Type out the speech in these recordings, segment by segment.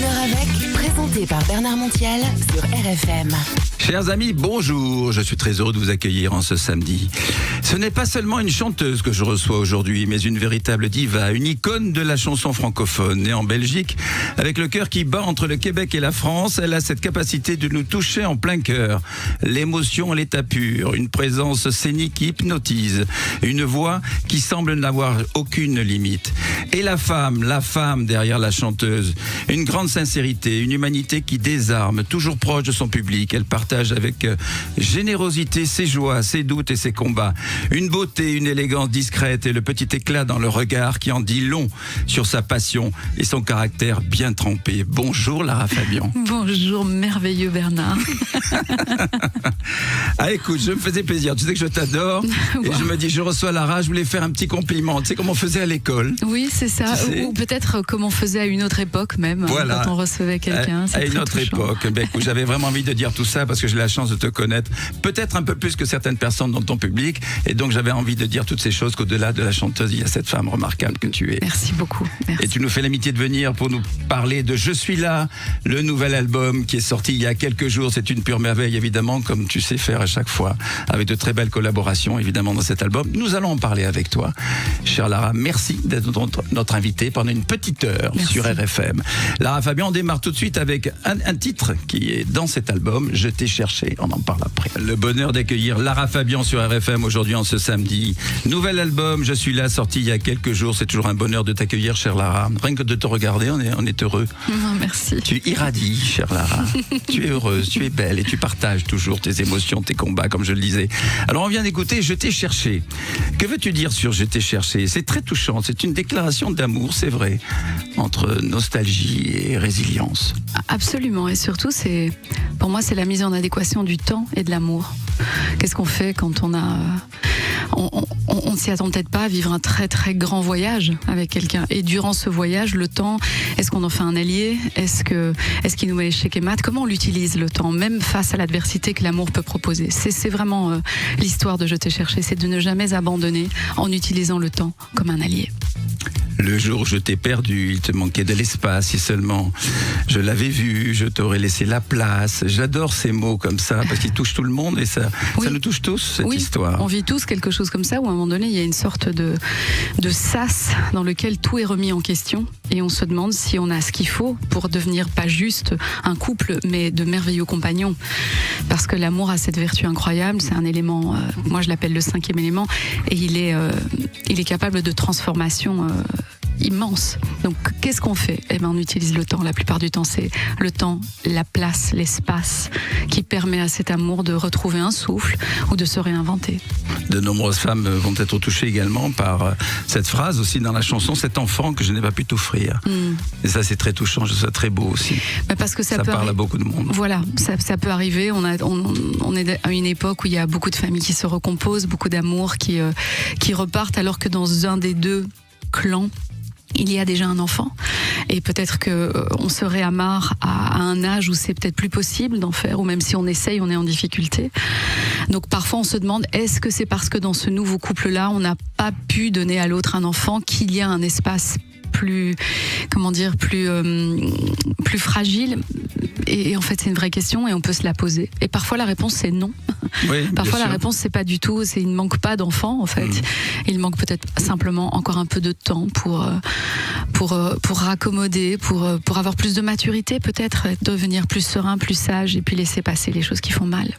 Bonheur avec, présenté par Bernard Montiel sur RFM. Chers amis, bonjour, je suis très heureux de vous accueillir en ce samedi. Ce n'est pas seulement une chanteuse que je reçois aujourd'hui, mais une véritable diva, une icône de la chanson francophone. Née en Belgique, avec le cœur qui bat entre le Québec et la France, elle a cette capacité de nous toucher en plein cœur. L'émotion à l'état pur, une présence scénique qui hypnotise, une voix qui semble n'avoir aucune limite. Et la femme derrière la chanteuse, une grande sincérité, une humanité qui désarme, toujours proche de son public. Elle partage avec générosité ses joies, ses doutes et ses combats. Une beauté, une élégance discrète et le petit éclat dans le regard qui en dit long sur sa passion et son caractère bien trempé. Bonjour Lara Fabian. Bonjour merveilleux Bernard. Ah écoute, je me faisais plaisir. Tu sais que je t'adore. Et je me dis, je reçois Lara, je voulais faire un petit compliment. Tu sais comme on faisait à l'école. Oui, c'est ça. Ou peut-être comme on faisait à une autre époque même, voilà. Quand on recevait quelqu'un. À une autre époque. Ben, écoute, j'avais vraiment envie de dire tout ça parce que j'ai la chance de te connaître peut-être un peu plus que certaines personnes dans ton public. Et donc j'avais envie de dire toutes ces choses qu'au-delà de la chanteuse, il y a cette femme remarquable que tu es. Merci beaucoup. Merci. Et tu nous fais l'amitié de venir pour nous parler de Je suis là, le nouvel album qui est sorti il y a quelques jours. C'est une pure merveille, évidemment, comme tu sais faire à chaque fois, avec de très belles collaborations, évidemment, dans cet album. Nous allons en parler avec toi, chère Lara. Merci d'être notre invitée pendant une petite heure. Merci. Sur RFM. Lara Fabian, on démarre tout de suite avec un titre qui est dans cet album, Je t'ai cherché. On en parle après. Le bonheur d'accueillir Lara Fabian sur RFM aujourd'hui en ce samedi. Nouvel album, Je suis là, sorti il y a quelques jours. C'est toujours un bonheur de t'accueillir, chère Lara. Rien que de te regarder, on est heureux. Merci. Tu irradies, chère Lara. Tu es heureuse, tu es belle et tu partages toujours tes émotions, tes combats, comme je le disais. Alors on vient d'écouter Je t'ai cherché. Que veux-tu dire sur Je t'ai cherché? C'est très touchant. C'est une déclaration d'amour, c'est vrai, entre nostalgie et résilience. Absolument. Et surtout, pour moi, c'est la mise en adéquation du temps et de l'amour. Qu'est-ce qu'on fait quand on a... On ne s'y attend peut-être pas à vivre un très très grand voyage avec quelqu'un. Et durant ce voyage, le temps, est-ce qu'on en fait un allié? Est-ce qu'il nous met échec et mat? Comment on l'utilise le temps, même face à l'adversité que l'amour peut proposer? C'est vraiment l'histoire de Je t'ai cherché, c'est de ne jamais abandonner en utilisant le temps comme un allié. Le jour où je t'ai perdu, il te manquait de l'espace. Si seulement je l'avais vu, je t'aurais laissé la place. J'adore ces mots comme ça parce qu'ils touchent tout le monde et ça nous touche tous, cette histoire. On vit tous quelque chose comme ça où à un moment donné, il y a une sorte de sas dans lequel tout est remis en question et on se demande si on a ce qu'il faut pour devenir pas juste un couple mais de merveilleux compagnons. Parce que l'amour a cette vertu incroyable, c'est un élément, moi je l'appelle le 5e élément et il est capable de transformation immense. Donc qu'est-ce qu'on fait? On utilise le temps. La plupart du temps, c'est le temps, la place, l'espace qui permet à cet amour de retrouver un souffle ou de se réinventer. De nombreuses femmes vont être touchées également par cette phrase aussi dans la chanson, cet enfant que je n'ai pas pu t'offrir. Et ça, c'est très touchant, je trouve ça très beau aussi. Parce que ça parle à beaucoup de monde. Voilà, ça peut arriver. On est à une époque où il y a beaucoup de familles qui se recomposent, beaucoup d'amour qui repartent, alors que dans un des deux clans, il y a déjà un enfant et peut-être qu'on se réamarre à un âge où c'est peut-être plus possible d'en faire, ou même si on essaye, on est en difficulté. Donc parfois on se demande, est-ce que c'est parce que dans ce nouveau couple-là, on n'a pas pu donner à l'autre un enfant qu'il y a un espace plus fragile? Et en fait c'est une vraie question et on peut se la poser. Et parfois la réponse c'est non. Oui, parfois la réponse c'est pas du tout, il ne manque pas d'enfants en fait. Il manque peut-être simplement encore un peu de temps pour raccommoder, pour avoir plus de maturité peut-être, devenir plus serein, plus sage et puis laisser passer les choses qui font mal.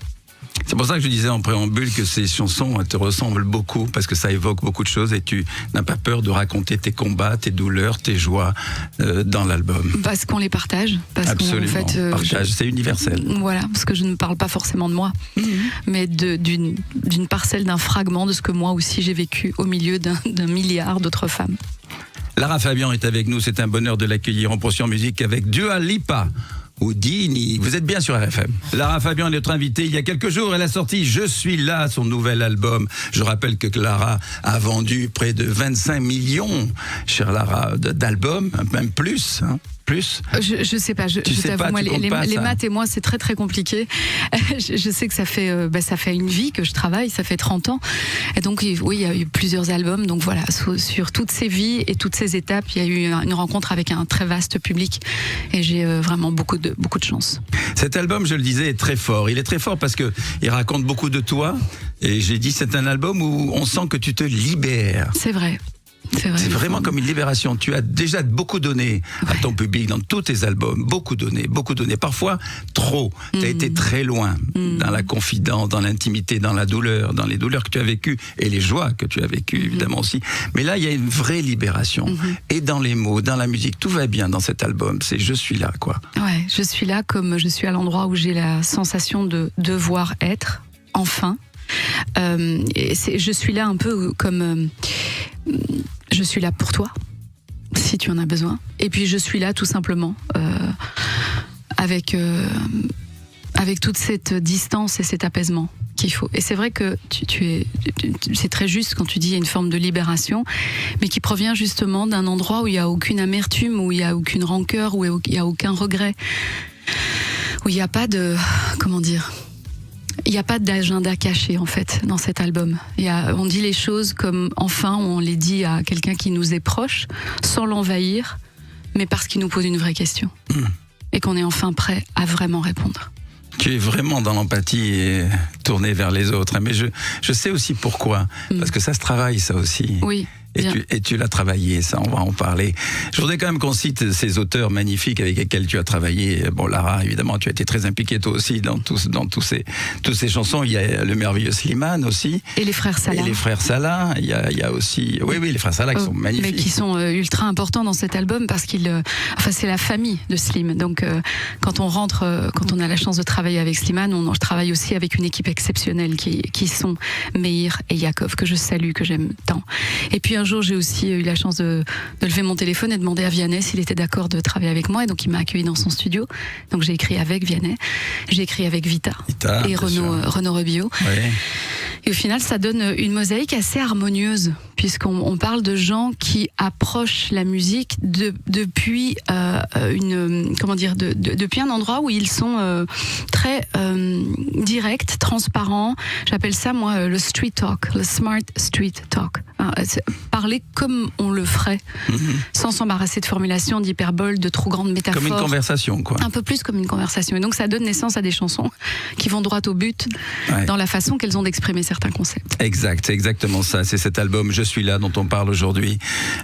C'est pour ça que je disais en préambule que ces chansons te ressemblent beaucoup parce que ça évoque beaucoup de choses et tu n'as pas peur de raconter tes combats, tes douleurs, tes joies dans l'album. Parce qu'on les partage. Absolument, partage, c'est universel. Voilà, parce que je ne parle pas forcément de moi, mais d'une parcelle, d'un fragment de ce que moi aussi j'ai vécu au milieu d'un milliard d'autres femmes. Lara Fabian est avec nous, c'est un bonheur de l'accueillir en portion musique avec Dua Lipa. Houdini. Vous êtes bien sur RFM. Lara Fabian est notre invitée. Il y a quelques jours, elle a sorti Je suis là, son nouvel album. Je rappelle que Lara a vendu près de 25 millions, chère Lara, d'albums, même plus. Plus? Je sais pas, je sais t'avoue, pas, moi, tu comptes pas, les ça. maths et moi, c'est très très compliqué. Je sais que ça fait une vie que je travaille, ça fait 30 ans. Et donc, oui, il y a eu plusieurs albums. Donc voilà, sur toutes ces vies et toutes ces étapes, il y a eu une rencontre avec un très vaste public. Et j'ai vraiment beaucoup de chance. Cet album, je le disais, est très fort. Il est très fort parce que il raconte beaucoup de toi. Et j'ai dit, c'est un album où on sent que tu te libères. C'est vrai. C'est vraiment comme une libération. Tu as déjà beaucoup donné à ton public dans tous tes albums. Beaucoup donné. Parfois, trop. Tu as été très loin dans la confidence, dans l'intimité, dans la douleur, dans les douleurs que tu as vécues et les joies que tu as vécues, évidemment aussi. Mais là, il y a une vraie libération. Et dans les mots, dans la musique, tout va bien dans cet album. C'est je suis là, quoi. Ouais, je suis là comme je suis à l'endroit où j'ai la sensation de devoir être, enfin. Je suis là un peu comme... je suis là pour toi, si tu en as besoin. Et puis je suis là tout simplement, avec toute cette distance et cet apaisement qu'il faut. Et c'est vrai que c'est très juste quand tu dis il y a une forme de libération, mais qui provient justement d'un endroit où il n'y a aucune amertume, où il n'y a aucune rancœur, où il n'y a aucun regret, où il n'y a pas de... Comment dire ? Il n'y a pas d'agenda caché en fait dans cet album. On dit les choses comme enfin on les dit à quelqu'un qui nous est proche, sans l'envahir, mais parce qu'il nous pose une vraie question. Et qu'on est enfin prêt à vraiment répondre. Tu es vraiment dans l'empathie et tourné vers les autres. Mais je sais aussi pourquoi. Parce que ça se travaille, ça aussi. Oui. Et tu l'as travaillé, ça, on va en parler. Je voudrais quand même qu'on cite ces auteurs magnifiques avec lesquels tu as travaillé. Bon, Lara, évidemment, tu as été très impliquée toi aussi dans toutes ces chansons. Il y a le merveilleux Slimane aussi. Et les frères Salah. Il y a aussi, oui, les frères Salah qui sont magnifiques. Mais qui sont ultra importants dans cet album parce c'est la famille de Slim. Donc, quand on a la chance de travailler avec Slimane, je travaille aussi avec une équipe exceptionnelle qui sont Meir et Yaakov, que je salue, que j'aime tant. Et puis, un jour, j'ai aussi eu la chance de lever mon téléphone et demander à Vianney s'il était d'accord de travailler avec moi. Et donc, il m'a accueilli dans son studio. Donc, j'ai écrit avec Vianney. J'ai écrit avec Vita et Renaud Rebillot. Ouais. Et au final, ça donne une mosaïque assez harmonieuse, puisqu'on parle de gens qui approchent la musique depuis depuis un endroit où ils sont très directs, transparents. J'appelle ça, moi, le street talk, le smart street talk. Parler comme on le ferait, sans s'embarrasser de formulations, d'hyperboles, de trop grandes métaphores. Comme une conversation, quoi. Un peu plus comme une conversation. Et donc, ça donne naissance à des chansons qui vont droit au but, dans la façon qu'elles ont d'exprimer certains concepts. Exact, c'est exactement ça. C'est cet album Je suis là dont on parle aujourd'hui.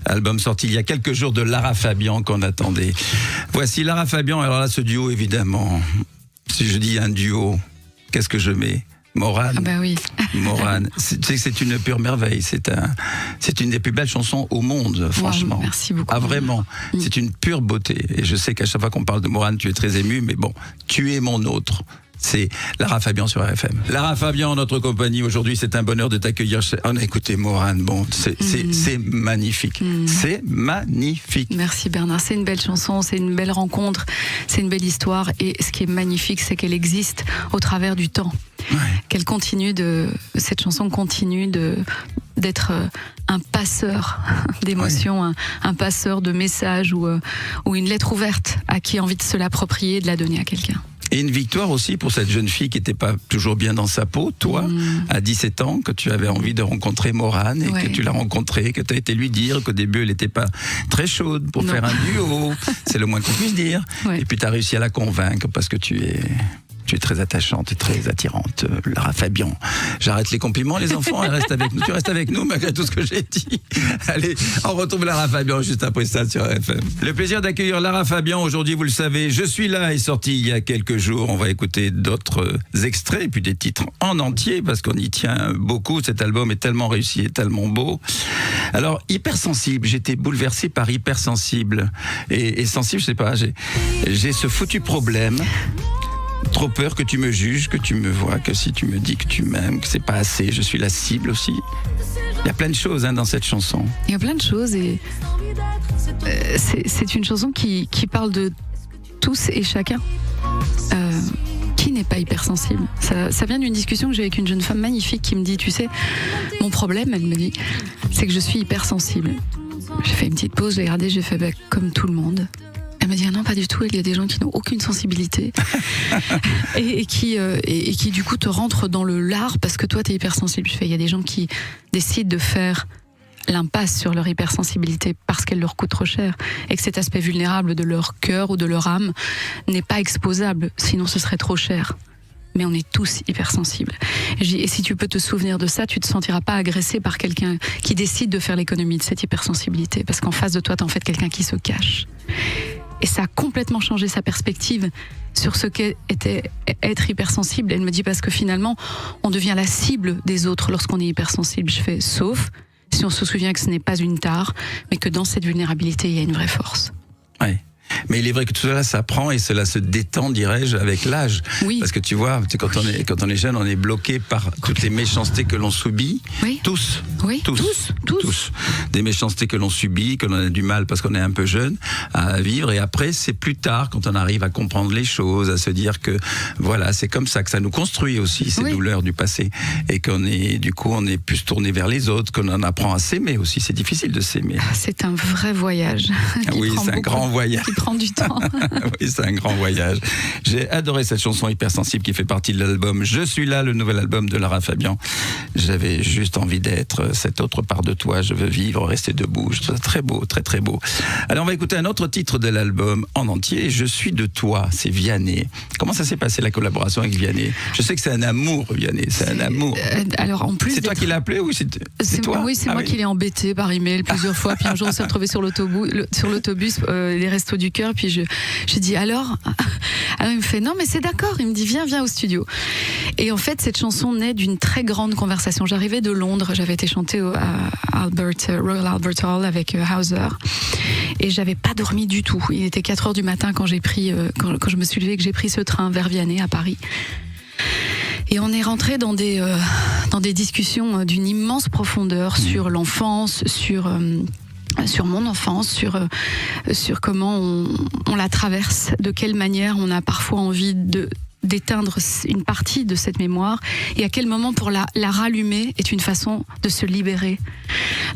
Album sorti il y a quelques jours de Lara Fabian qu'on attendait. Voici Lara Fabian. Alors là, ce duo, évidemment. Si je dis un duo, qu'est-ce que je mets ? Morane. Ah bah oui. Morane. C'est une pure merveille. C'est une des plus belles chansons au monde, franchement. Wow, merci beaucoup. Ah, vraiment. C'est une pure beauté. Et je sais qu'à chaque fois qu'on parle de Morane, tu es très ému, mais bon, tu es mon autre. C'est Lara Fabian sur RFM. Lara Fabian en notre compagnie aujourd'hui, c'est un bonheur de t'accueillir. On a écouté Morane, bon, c'est magnifique. C'est magnifique. Merci Bernard, c'est une belle chanson, c'est une belle rencontre, c'est une belle histoire et ce qui est magnifique, c'est qu'elle existe au travers du temps. Ouais. Cette chanson continue d'être un passeur d'émotions, un passeur de messages ou une lettre ouverte à qui a envie de se l'approprier et de la donner à quelqu'un. Et une victoire aussi pour cette jeune fille qui n'était pas toujours bien dans sa peau, toi, à 17 ans, que tu avais envie de rencontrer Morane et que tu l'as rencontrée, que tu as été lui dire qu'au début elle n'était pas très chaude pour faire un duo, c'est le moins qu'on puisse dire. Ouais. Et puis tu as réussi à la convaincre parce que tu es très attachante et très attirante, Lara Fabian. J'arrête les compliments, les enfants, elle reste avec nous. Tu restes avec nous malgré tout ce que j'ai dit. Allez, on retrouve Lara Fabian juste après ça sur RFM. Le plaisir d'accueillir Lara Fabian aujourd'hui, vous le savez. Je suis là est sorti il y a quelques jours. On va écouter d'autres extraits et puis des titres en entier parce qu'on y tient beaucoup. Cet album est tellement réussi et tellement beau. Alors, hypersensible, j'étais bouleversé par hypersensible. Et sensible, je sais pas, j'ai ce foutu problème. Trop peur que tu me juges, que tu me vois, que si tu me dis que tu m'aimes, que c'est pas assez, je suis la cible aussi. Il y a plein de choses dans cette chanson. Il y a plein de choses et c'est une chanson qui parle de tous et chacun. Qui n'est pas hypersensible ? Ça vient d'une discussion que j'ai avec une jeune femme magnifique qui me dit, tu sais, mon problème, elle me dit, c'est que je suis hypersensible. J'ai fait une petite pause, j'ai regardé, j'ai fait comme tout le monde. Elle me dis, ah non, pas du tout, il y a des gens qui n'ont aucune sensibilité et qui du coup te rentrent dans le lard parce que toi, t'es hypersensible. Je fais, il y a des gens qui décident de faire l'impasse sur leur hypersensibilité parce qu'elle leur coûte trop cher et que cet aspect vulnérable de leur cœur ou de leur âme n'est pas exposable, sinon ce serait trop cher. Mais on est tous hypersensibles. Et si tu peux te souvenir de ça, tu te sentiras pas agressé par quelqu'un qui décide de faire l'économie de cette hypersensibilité, parce qu'en face de toi, t'es en fait quelqu'un qui se cache. Et ça a complètement changé sa perspective sur ce qu'était être hypersensible. Elle me dit, parce que finalement, on devient la cible des autres lorsqu'on est hypersensible. Je fais, sauf si on se souvient que ce n'est pas une tare, mais que dans cette vulnérabilité, il y a une vraie force. Ouais. Mais il est vrai que tout cela s'apprend et cela se détend, dirais-je, avec l'âge. Oui. Parce que tu vois, quand on est jeune, on est bloqué par toutes les méchancetés que l'on subit. Oui. Tous. Oui. Tous. Des méchancetés que l'on subit, que l'on a du mal parce qu'on est un peu jeune à vivre. Et après, c'est plus tard, quand on arrive à comprendre les choses, à se dire que voilà, c'est comme ça que ça nous construit aussi, ces douleurs du passé. Et qu'on est, du coup, on est plus tourné vers les autres, qu'on en apprend à s'aimer aussi. C'est difficile de s'aimer. C'est un vrai voyage. Oui, c'est un grand voyage. Prend du temps. Oui, c'est un grand voyage. J'ai adoré cette chanson Hypersensible qui fait partie de l'album Je suis là, le nouvel album de Lara Fabian. J'avais juste envie d'être cette autre part de toi. Je veux vivre, rester debout. Je trouve ça très beau, très très beau. Alors on va écouter un autre titre de l'album en entier. Je suis de toi, c'est Vianney. Comment ça s'est passé la collaboration avec Vianney? Je sais que c'est un amour, Vianney. C'est un amour. Alors en plus, c'est toi qui l'as appelé ou c'est toi? Oui, c'est moi qui l'ai embêté par email plusieurs fois. Puis un jour on s'est retrouvé sur l'autobus, les restos du cœur, puis j'ai dit alors il me fait non mais c'est d'accord, il me dit viens au studio. Et en fait cette chanson naît d'une très grande conversation. J'arrivais de Londres, j'avais été chanter à Royal Albert Hall avec Hauser et j'avais pas dormi du tout. Il était 4h du matin quand quand je me suis levée, que j'ai pris ce train vers Vianney à Paris. Et on est rentré dans des discussions d'une immense profondeur sur l'enfance, sur mon enfance, sur comment on la traverse, de quelle manière on a parfois envie d'éteindre une partie de cette mémoire et à quel moment pour la rallumer est une façon de se libérer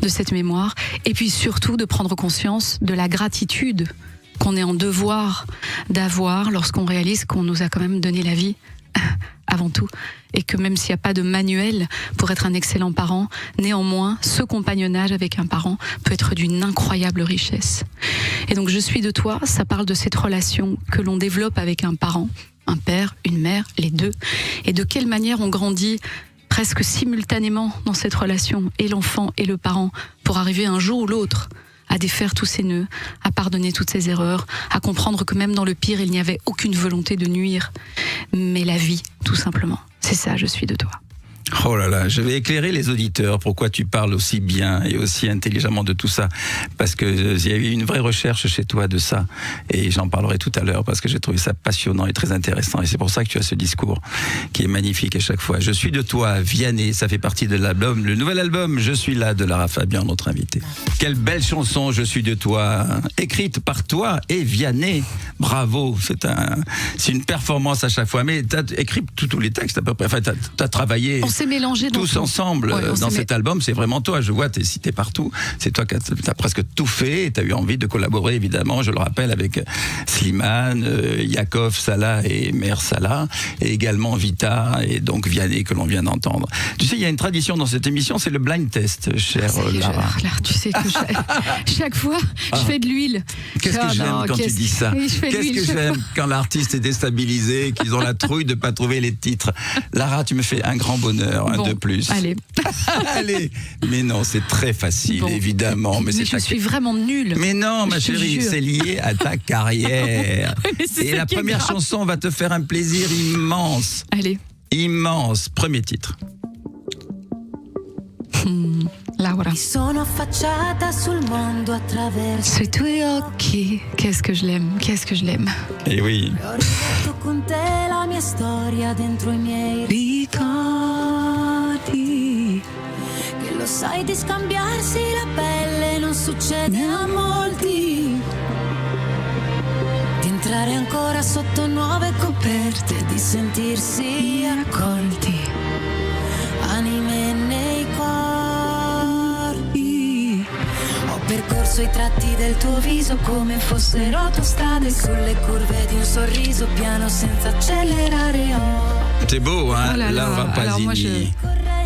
de cette mémoire et puis surtout de prendre conscience de la gratitude qu'on est en devoir d'avoir lorsqu'on réalise qu'on nous a quand même donné la vie avant tout, et que même s'il n'y a pas de manuel pour être un excellent parent, néanmoins, ce compagnonnage avec un parent peut être d'une incroyable richesse. Et donc, Je suis de toi, ça parle de cette relation que l'on développe avec un parent, un père, une mère, les deux, et de quelle manière on grandit presque simultanément dans cette relation, et l'enfant et le parent, pour arriver un jour ou l'autre à défaire tous ces nœuds, à pardonner toutes ces erreurs, à comprendre que même dans le pire, il n'y avait aucune volonté de nuire, mais la vie, tout simplement. C'est ça, Je suis de toi. Oh là là, je vais éclairer les auditeurs pourquoi tu parles aussi bien et aussi intelligemment de tout ça, parce que il y a eu une vraie recherche chez toi de ça et j'en parlerai tout à l'heure parce que j'ai trouvé ça passionnant et très intéressant et c'est pour ça que tu as ce discours qui est magnifique à chaque fois. Je suis de toi, Vianney, ça fait partie de l'album, le nouvel album Je suis là de Lara Fabian, notre invité. Quelle belle chanson, Je suis de toi, écrite par toi et Vianney. Bravo, c'est une performance à chaque fois, mais tu as écrit tous les textes à peu près, enfin t'as travaillé. On s'est mélangés tous ensemble dans cet album, c'est vraiment toi, je vois, t'es cité partout, c'est toi qui as presque tout fait et t'as eu envie de collaborer évidemment, je le rappelle, avec Slimane, Yakov, Salah et Mère Salah et également Vita et donc Vianney que l'on vient d'entendre. Tu sais, il y a une tradition dans cette émission, c'est le blind test, chère Lara. Tu sais que chaque fois, je fais de l'huile. Qu'est-ce que j'aime quand tu dis ça? Qu'est-ce que j'aime quand l'artiste est déstabilisé, qu'ils ont la trouille de pas trouver les titres. Lara, tu me fais un grand bonheur. Un de plus. Allez. Allez. Mais non, c'est très facile, évidemment. Mais je suis vraiment nulle. Mais non, ma chérie, c'est lié à ta carrière. Et la première chanson va te faire un plaisir immense. Allez. Immense. Premier titre. Laura. Sui tuoi occhi, qu'est-ce que je l'aime, qu'est-ce que je l'aime. Eh oui. Ricordi che lo sai di scambiarsi la pelle non succede a molti, di entrare ancora sotto nuove coperte, di sentirsi raccolti, anime nei corpi. Ho percorso sui tratti del tuo viso come fossero autostrade, sulle curve di un sorriso piano senza accelerare. C'est beau, hein? Oh là là. Laura Alors moi, Pausini.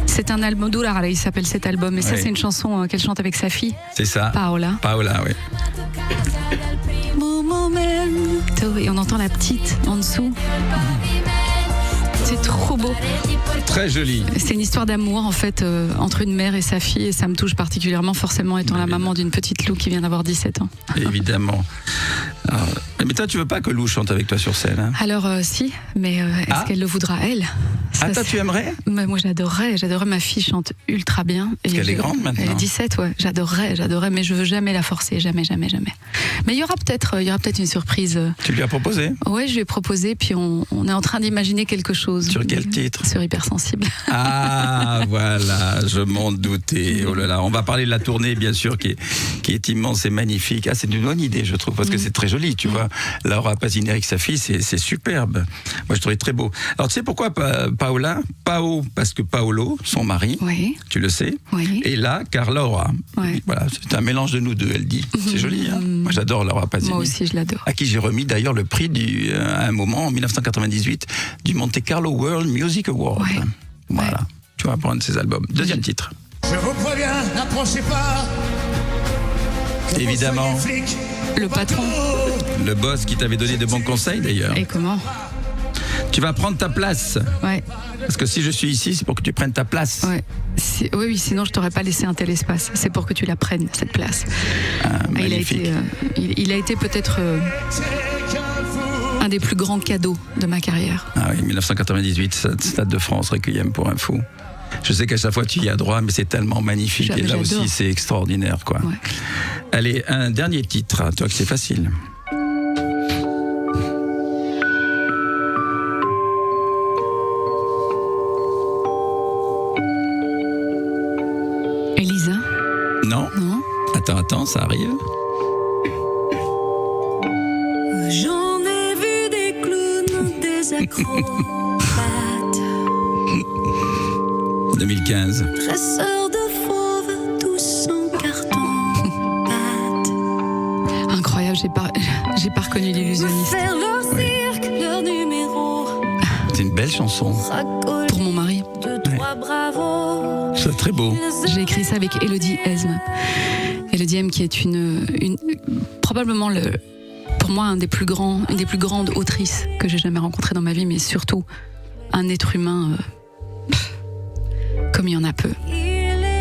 c'est un album d'Oulard, il s'appelle cet album. Et ça, Ouais. c'est une chanson qu'elle chante avec sa fille, C'est ça. Paola. Paola, oui. Et on entend la petite en dessous. C'est trop beau. Très joli. C'est une histoire d'amour en fait entre une mère et sa fille et ça me touche particulièrement forcément étant la maman d'une petite Lou qui vient d'avoir 17 ans. Évidemment. Alors, mais toi, tu veux pas que Lou chante avec toi sur scène, hein? Alors si, mais est-ce Ah. qu'elle le voudra elle? Ça, Ah, toi, c'est- tu aimerais? Mais moi j'adorerais, ma fille chante ultra bien. Parce qu'elle est grande maintenant. Elle est 17, ouais. J'adorerais, mais je veux jamais la forcer, jamais. Mais il y aura peut-être une surprise. Tu lui as proposé? Ouais, je lui ai proposé, puis on est en train d'imaginer quelque chose. Sur quel titre? Sur Hypersensible. Ah, voilà, je m'en doutais. Oh là là, on va parler de la tournée, bien sûr, qui est immense et magnifique. Ah, c'est une bonne idée, je trouve, parce que c'est très joli, tu vois. Laura Pausini avec sa fille, c'est superbe. Moi, je trouvais très beau. Alors, tu sais pourquoi Paola? Pao, parce que Paolo, son mari, Oui. tu le sais, Oui. et là, car Laura. Ouais. Voilà, c'est un mélange de nous deux, elle dit. C'est joli, hein? Moi, j'adore Laura Pausini. Moi aussi, je l'adore. À qui j'ai remis d'ailleurs le prix à un moment, en 1998, du Monte Carlo World Music Award. Ouais. Voilà, tu vas prendre ses albums. Deuxième titre. Je vous préviens, n'approchez pas. Que Évidemment. vous soyez flic, Le patron. Le boss qui t'avait donné de bons conseils d'ailleurs. Et comment? Tu vas prendre ta place. Ouais. Parce que si je suis ici, c'est pour que tu prennes ta place. Ouais. Oui, sinon je t'aurais pas laissé un tel espace. C'est pour que tu la prennes, cette place. Ah, il a magnifique. été, il a été peut-être un des plus grands cadeaux de ma carrière. Ah oui, 1998, Stade de France, Requiem pour un fou. Je sais qu'à chaque fois tu y as droit, mais c'est tellement magnifique. Et là J'adore. aussi, c'est extraordinaire, quoi. Ouais. Allez, un dernier titre. Toi que c'est facile. Elisa? Non? Non? Attends, ça arrive. J'en ai vu des clowns, des acrobates, 2015. dresseurs de fauves, tous en carton-pâte. Incroyable, j'ai pas reconnu l'illusionniste. Faire leur cirque, leur numéro, C'est une belle chanson. racoler Pour mon mari. de trois bravos. C'est très beau. J'ai écrit ça avec Elodie Esme. Elodie M qui est probablement pour moi une des plus grandes autrices que j'ai jamais rencontrées dans ma vie, mais surtout un être humain comme il y en a peu.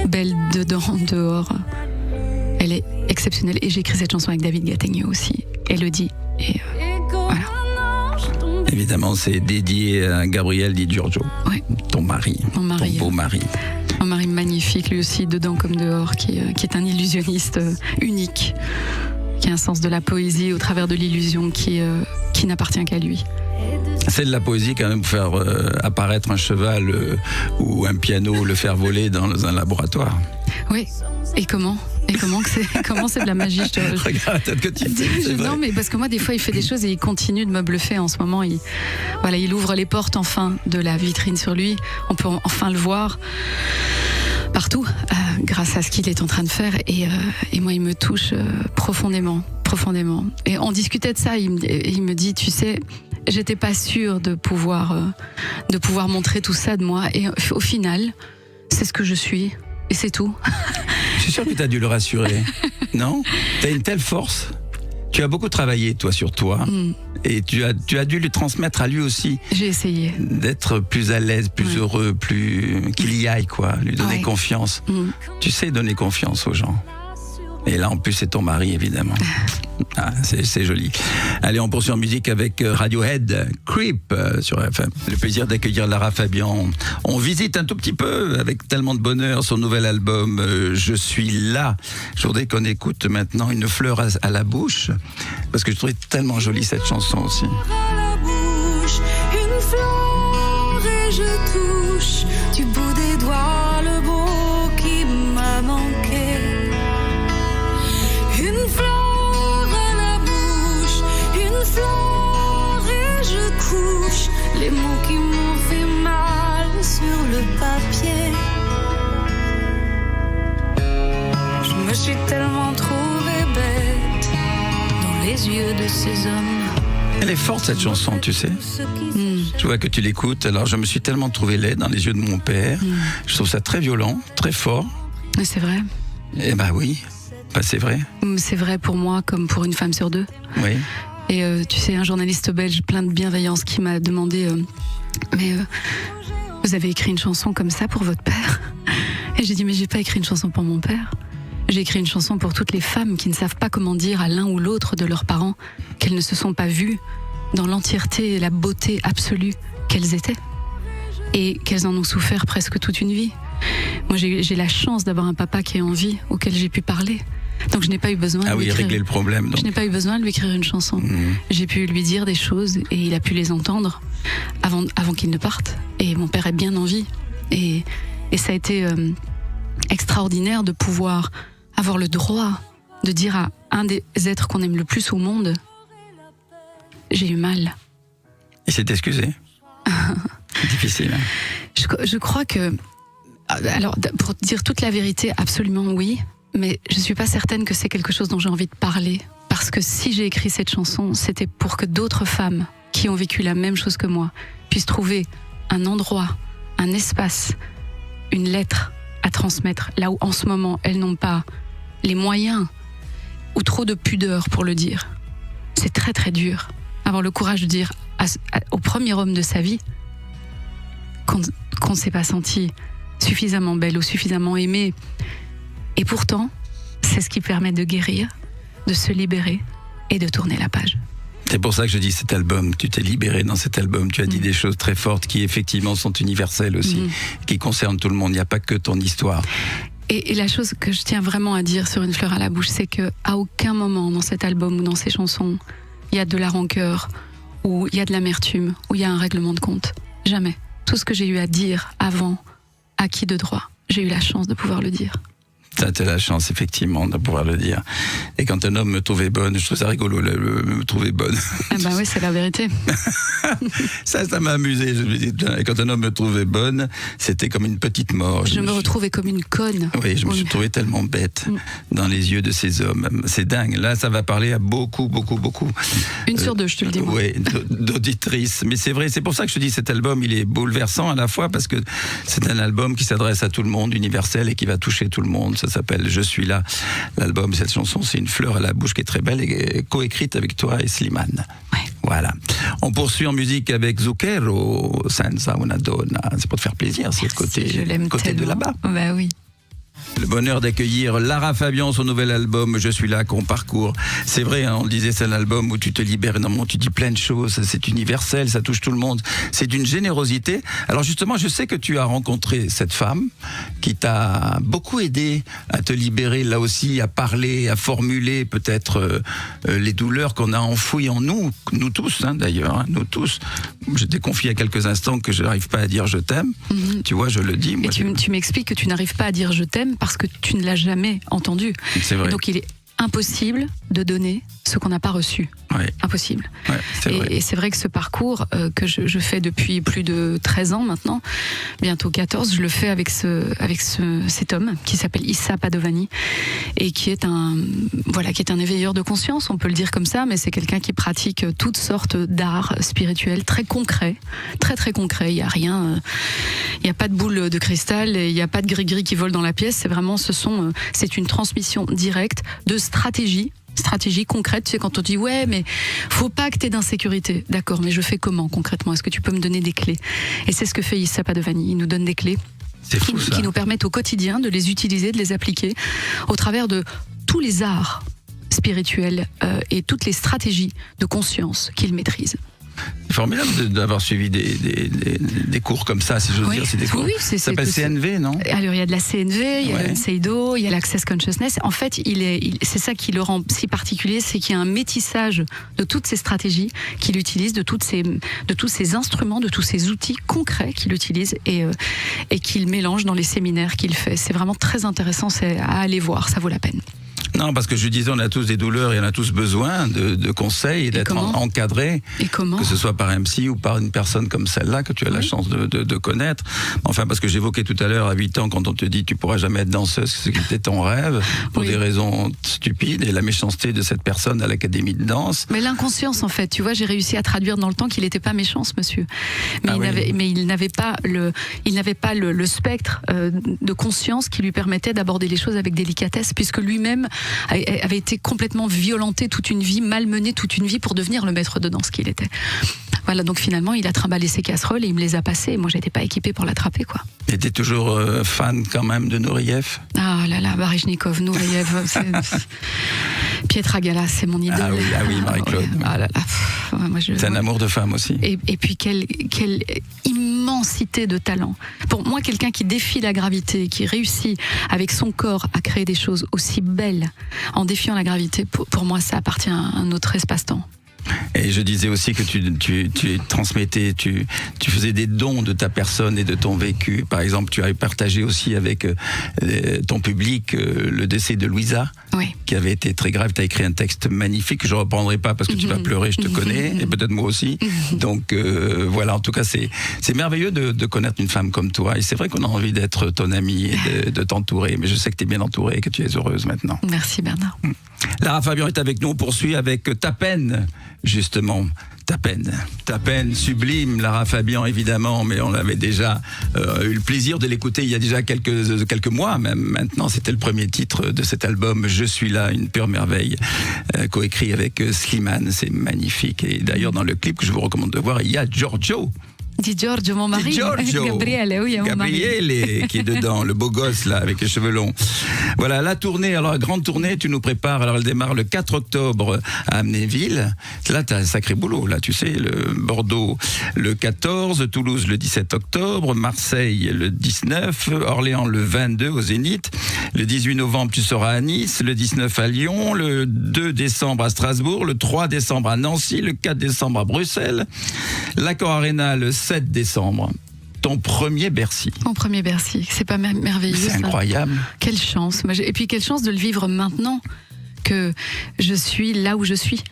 Belle dedans, dehors. Elle est exceptionnelle. Et j'ai écrit cette chanson avec David Gategno aussi. Elodie. Et voilà. Évidemment, c'est dédié à Gabriel Di Giorgio, Ouais. ton mari, Mon mari. ton beau mari. Un mari magnifique, lui aussi, dedans comme dehors, qui est un illusionniste unique, qui a un sens de la poésie au travers de l'illusion qui n'appartient qu'à lui. C'est de la poésie quand même pour faire apparaître un cheval ou un piano, le faire voler dans un laboratoire. Oui. Et comment c'est de la magie, je te... Regarde la tête que tu fais, c'est vrai. Non, mais parce que moi, des fois, il fait des choses et il continue de me bluffer. En ce moment, il ouvre les portes enfin de la vitrine sur lui. On peut enfin le voir partout grâce à ce qu'il est en train de faire. Et moi, il me touche profondément. Et on discutait de ça. Il me dit, tu sais, j'étais pas sûre de pouvoir montrer tout ça de moi. Et au final, c'est ce que je suis. Et c'est tout. Je suis sûr que tu as dû le rassurer. Non? Tu as une telle force. Tu as beaucoup travaillé, toi, sur toi. Et tu as dû lui transmettre à lui aussi J'ai essayé. d'être plus à l'aise, plus heureux, qu'il y aille, quoi. Lui donner Ouais. confiance. Tu sais donner confiance aux gens. Et là, en plus, c'est ton mari, évidemment. Ah, c'est joli. Allez, on poursuit en musique avec Radiohead, Creep, sur FM. Le plaisir d'accueillir Lara Fabian. On visite un tout petit peu, avec tellement de bonheur, son nouvel album Je suis là. Je voudrais qu'on écoute maintenant Une fleur à la bouche, parce que je trouvais tellement jolie cette chanson aussi. À la bouche, une fleur et je touche du bout des doigts le beau qui m'a manqué. Une fleur à la bouche, une fleur et je couche les mots qui m'ont fait mal sur le papier. Je me suis tellement trouvée ces hommes. Elle est forte cette chanson, tu sais. Je vois que tu l'écoutes. Alors je me suis tellement trouvé laid dans les yeux de mon père. Je trouve ça très violent, très fort. Mais c'est vrai. Eh ben oui, c'est vrai. C'est vrai pour moi comme pour une femme sur deux. Oui. Et tu sais, un journaliste belge plein de bienveillance qui m'a demandé mais vous avez écrit une chanson comme ça pour votre père? Et j'ai dit mais j'ai pas écrit une chanson pour mon père. J'ai écrit une chanson pour toutes les femmes qui ne savent pas comment dire à l'un ou l'autre de leurs parents qu'elles ne se sont pas vues dans l'entièreté et la beauté absolue qu'elles étaient et qu'elles en ont souffert presque toute une vie. Moi j'ai la chance d'avoir un papa qui est en vie, auquel j'ai pu parler. Donc je n'ai pas eu besoin de lui écrire. Régler le problème. Donc. Je n'ai pas eu besoin de lui écrire une chanson. J'ai pu lui dire des choses et il a pu les entendre avant qu'il ne parte. Et mon père est bien en vie. Et ça a été extraordinaire de pouvoir avoir le droit de dire à un des êtres qu'on aime le plus au monde, j'ai eu mal. Il s'est excusé. C'est difficile. Hein. Je crois que, alors pour dire toute la vérité, absolument oui, mais je suis pas certaine que c'est quelque chose dont j'ai envie de parler, parce que si j'ai écrit cette chanson, c'était pour que d'autres femmes qui ont vécu la même chose que moi puissent trouver un endroit, un espace, une lettre à transmettre, là où en ce moment elles n'ont pas les moyens ou trop de pudeur pour le dire. C'est très très dur. Avoir le courage de dire au premier homme de sa vie qu'on ne s'est pas senti suffisamment belle ou suffisamment aimée. Et pourtant, c'est ce qui permet de guérir, de se libérer et de tourner la page. C'est pour ça que je dis cet album, tu t'es libéré dans cet album, tu as dit des choses très fortes qui effectivement sont universelles aussi, qui concernent tout le monde, il n'y a pas que ton histoire. Et la chose que je tiens vraiment à dire sur Une fleur à la bouche, c'est qu'à aucun moment dans cet album ou dans ces chansons, il y a de la rancœur, ou il y a de l'amertume, ou il y a un règlement de compte. Jamais. Tout ce que j'ai eu à dire avant, acquis de droit, j'ai eu la chance de pouvoir le dire. Ça, t'as la chance, effectivement, de pouvoir le dire. Et quand un homme me trouvait bonne, je trouve ça rigolo, me trouver bonne. Ah bah oui, c'est la vérité. Ça m'a amusé. Je me dis, et quand un homme me trouvait bonne, c'était comme une petite mort. Je me retrouvais comme une conne. Oui, je me suis trouvé tellement bête dans les yeux de ces hommes. C'est dingue. Là, ça va parler à beaucoup. Une sur deux, je te le dis. Moi. Oui, d'auditrices. Mais c'est vrai, c'est pour ça que je te dis, cet album, il est bouleversant à la fois, parce que c'est un album qui s'adresse à tout le monde, universel, et qui va toucher tout le monde. Ça s'appelle Je suis là. L'album, cette chanson, c'est Une fleur à la bouche qui est très belle et coécrite avec toi et Slimane. Ouais. Voilà. On poursuit en musique avec Zucchero, Senza una donna. C'est pour te faire plaisir, c'est le côté de là-bas. Bah oui. Le bonheur d'accueillir Lara Fabian, son nouvel album Je suis là qu'on parcourt. C'est vrai, hein, on le disait, c'est un album où tu te libères énormément, tu dis plein de choses, c'est universel, ça touche tout le monde, c'est d'une générosité. Alors justement, je sais que tu as rencontré cette femme qui t'a beaucoup aidé à te libérer, là aussi, à parler, à formuler peut-être les douleurs qu'on a enfouies en nous tous hein, d'ailleurs, hein, nous tous. Je t'ai confié il y a quelques instants que je n'arrive pas à dire je t'aime, tu vois, je le dis. Moi, et tu m'expliques que tu n'arrives pas à dire je t'aime parce que tu ne l'as jamais entendu. C'est vrai. Et donc il est impossible de donner ce qu'on n'a pas reçu. Ouais. Impossible. Ouais, c'est vrai. Et c'est vrai que ce parcours que je fais depuis plus de 13 ans maintenant, bientôt 14, je le fais avec cet homme qui s'appelle Issa Padovani et qui est un éveilleur de conscience, on peut le dire comme ça, mais c'est quelqu'un qui pratique toutes sortes d'arts spirituels très concrets, très très concrets. Il n'y a rien, il n'y a pas de boule de cristal, et il n'y a pas de gris-gris qui vole dans la pièce. C'est une transmission directe de stratégie concrète. Tu sais, quand on dit ouais, mais faut pas que t'aies d'insécurité. D'accord, mais je fais comment concrètement? Est-ce que tu peux me donner des clés? Et c'est ce que fait Issa Padovani. Il nous donne des clés qui nous permettent au quotidien de les utiliser, de les appliquer au travers de tous les arts spirituels et toutes les stratégies de conscience qu'il maîtrise. C'est formidable d'avoir suivi des cours comme ça, si j'ose dire. C'est des cours. Oui, ça s'appelle CNV, non? Alors, il y a de la CNV, il y a l'Enseido, il y a l'Access Consciousness. En fait, c'est ça qui le rend si particulier, c'est qu'il y a un métissage de toutes ces stratégies qu'il utilise, de tous ces instruments, de tous ces outils concrets qu'il utilise et qu'il mélange dans les séminaires qu'il fait. C'est vraiment très intéressant, c'est à aller voir, ça vaut la peine. Non, parce que je disais, on a tous des douleurs et on a tous besoin de conseils et d'être encadrés. Et comment ? Que ce soit par un psy ou par une personne comme celle-là que tu as la chance de connaître. Enfin, parce que j'évoquais tout à l'heure, à 8 ans, quand on te dit tu pourras jamais être danseuse, ce qui était ton rêve, pour des raisons stupides, et la méchanceté de cette personne à l'académie de danse. Mais l'inconscience, en fait, tu vois, j'ai réussi à traduire dans le temps qu'il n'était pas méchant, ce monsieur. Mais il n'avait pas le spectre de conscience qui lui permettait d'aborder les choses avec délicatesse, puisque lui-même avait été complètement violenté toute une vie, malmené toute une vie pour devenir le maître de danse qu'il était. Voilà, donc finalement, il a trimballé ses casseroles et il me les a passées. Et moi, j'étais pas équipée pour l'attraper, quoi. Et t'es toujours fan quand même de Nouriev ? Ah là là, Baryshnikov, Nouriev, Pietra Galas, c'est mon idole. Ah oui, Marie-Claude. Ah là là. C'est un amour de femme aussi. Et puis quelle immensité de talent. Pour moi, quelqu'un qui défie la gravité, qui réussit avec son corps à créer des choses aussi belles en défiant la gravité, pour moi, ça appartient à un autre espace-temps. Et je disais aussi que tu transmettais, tu faisais des dons de ta personne et de ton vécu. Par exemple, tu as partagé aussi avec ton public le décès de Louisa, qui avait été très grave. Tu as écrit un texte magnifique que je ne reprendrai pas parce que tu vas pleurer, je te connais, et peut-être moi aussi. Donc voilà, en tout cas, c'est merveilleux de connaître une femme comme toi. Et c'est vrai qu'on a envie d'être ton amie et de t'entourer. Mais je sais que tu es bien entourée et que tu es heureuse maintenant. Merci Bernard. Lara Fabian est avec nous, on poursuit avec Ta peine, justement. Ta peine sublime, Lara Fabian évidemment, mais on avait déjà eu le plaisir de l'écouter il y a déjà quelques mois même. Maintenant, c'était le premier titre de cet album, Je suis là, une pure merveille, coécrit avec Slimane, c'est magnifique. Et d'ailleurs, dans le clip que je vous recommande de voir, il y a Giorgio. Di Giorgio, mon mari. Gabriele, oui, mon mari. Gabriele, qui est dedans, le beau gosse, là, avec les cheveux longs. Voilà, la tournée, alors la grande tournée, tu nous prépares. Alors, elle démarre le 4 octobre à Amnéville. Là, t'as un sacré boulot, là, tu sais, le Bordeaux le 14, Toulouse le 17 octobre, Marseille le 19, Orléans le 22 au Zénith. Le 18 novembre, tu seras à Nice, le 19 à Lyon, le 2 décembre à Strasbourg, le 3 décembre à Nancy, le 4 décembre à Bruxelles, l'Accor Arena le 7 décembre. Ton premier Bercy. Mon premier Bercy, c'est pas merveilleux. C'est incroyable. Quelle chance. Et puis quelle chance de le vivre maintenant que je suis là où je suis.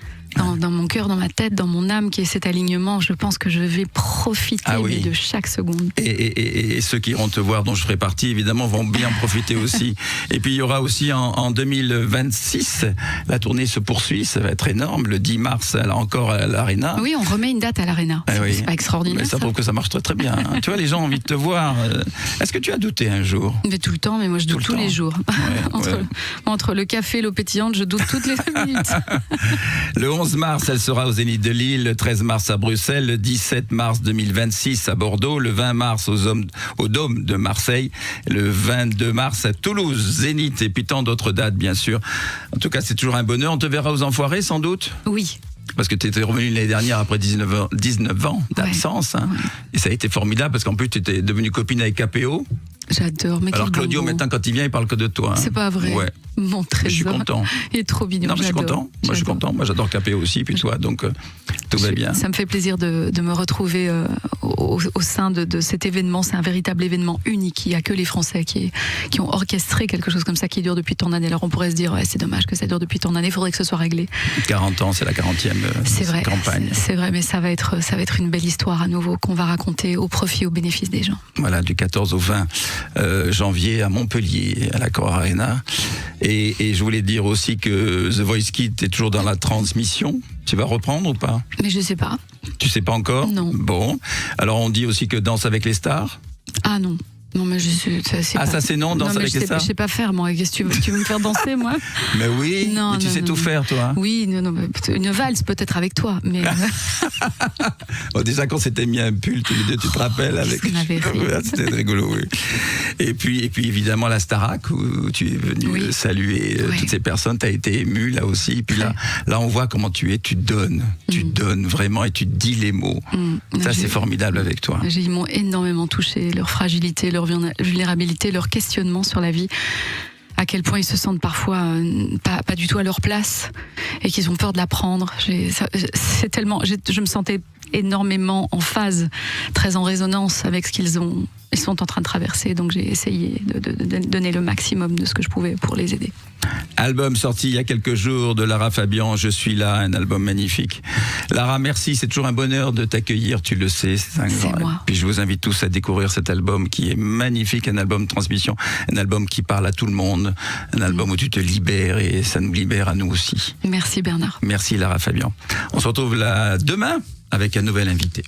Dans mon cœur, dans ma tête, dans mon âme, qui est cet alignement, je pense que je vais profiter de chaque seconde. Et ceux qui iront te voir, dont je ferai partie, évidemment, vont bien profiter aussi. Et puis il y aura aussi en 2026, la tournée se poursuit, ça va être énorme, le 10 mars, encore à l'Arena. Oui, on remet une date à l'Arena. C'est pas extraordinaire. Mais ça prouve que ça marche très très bien. Hein. Tu vois, les gens ont envie de te voir. Est-ce que tu as douté un jour ? Mais tout le temps, mais moi je doute tous les jours. Entre le café et l'eau pétillante, je doute toutes les 2 minutes. Le 11 mars, elle sera au Zénith de Lille, le 13 mars à Bruxelles, le 17 mars 2026 à Bordeaux, le 20 mars au Dôme de Marseille, le 22 mars à Toulouse, Zénith, et puis tant d'autres dates, bien sûr. En tout cas, c'est toujours un bonheur. On te verra aux Enfoirés, sans doute ? Oui. Parce que tu étais revenu l'année dernière après 19 ans d'absence. Hein. Et ça a été formidable parce qu'en plus, tu étais devenue copine avec KPO. J'adore. Mais alors Claudio, maintenant, quand il vient, il parle que de toi. Hein. C'est pas vrai. Ouais. Mon trésor. Je suis content. Il est trop mignon. Non, mais je suis content. Moi, je suis content. Moi, j'adore KPO aussi, puis toi, donc tout va bien. Ça me fait plaisir de me retrouver au sein de cet événement. C'est un véritable événement unique. Il n'y a que les Français qui ont orchestré quelque chose comme ça qui dure depuis tant d'années. Alors on pourrait se dire, c'est dommage que ça dure depuis tant d'années. Il faudrait que ce soit réglé. 40 ans, c'est la 40e campagne. C'est vrai, mais ça va être une belle histoire à nouveau qu'on va raconter au profit, au bénéfice des gens. Voilà, du 14 au 20 janvier à Montpellier, à l'Accor Arena. Et je voulais dire aussi que The Voice Kids est toujours dans la transmission. Tu vas reprendre ou pas ? Mais je sais pas. Tu sais pas encore ? Non. Bon. Alors on dit aussi que Danse avec les stars ? Ah non. Non, mais ça c'est non, Danse avec les stars. Je sais pas faire, moi. Qu'est-ce que tu veux me faire danser, moi ? Mais oui, mais tu sais tout faire, toi. Oui, une valse peut-être avec toi, mais. Déjà, quand s'était mis un pull, tous les deux, tu te rappelles avec. C'était rigolo, oui. Et puis évidemment, la Starac, où tu es venu saluer toutes ces personnes, tu as été ému là aussi. Et puis là, on voit comment tu es, tu donnes vraiment et tu dis les mots. Ça, c'est formidable avec toi. Ils m'ont énormément touché, leur fragilité, leur vulnérabilité, leur questionnement sur la vie, à quel point ils se sentent parfois pas du tout à leur place et qu'ils ont peur de l'apprendre. Je me sentais énormément en phase, très en résonance avec ce qu'ils sont en train de traverser. Donc j'ai essayé de donner le maximum de ce que je pouvais pour les aider. Album sorti il y a quelques jours de Lara Fabian, Je suis là, un album magnifique. Lara, merci, c'est toujours un bonheur de t'accueillir, tu le sais. C'est moi. Puis je vous invite tous à découvrir cet album qui est magnifique, un album de transmission, un album qui parle à tout le monde, un album où tu te libères et ça nous libère à nous aussi. Merci Bernard. Merci Lara Fabian. On se retrouve là demain avec un nouvel invité.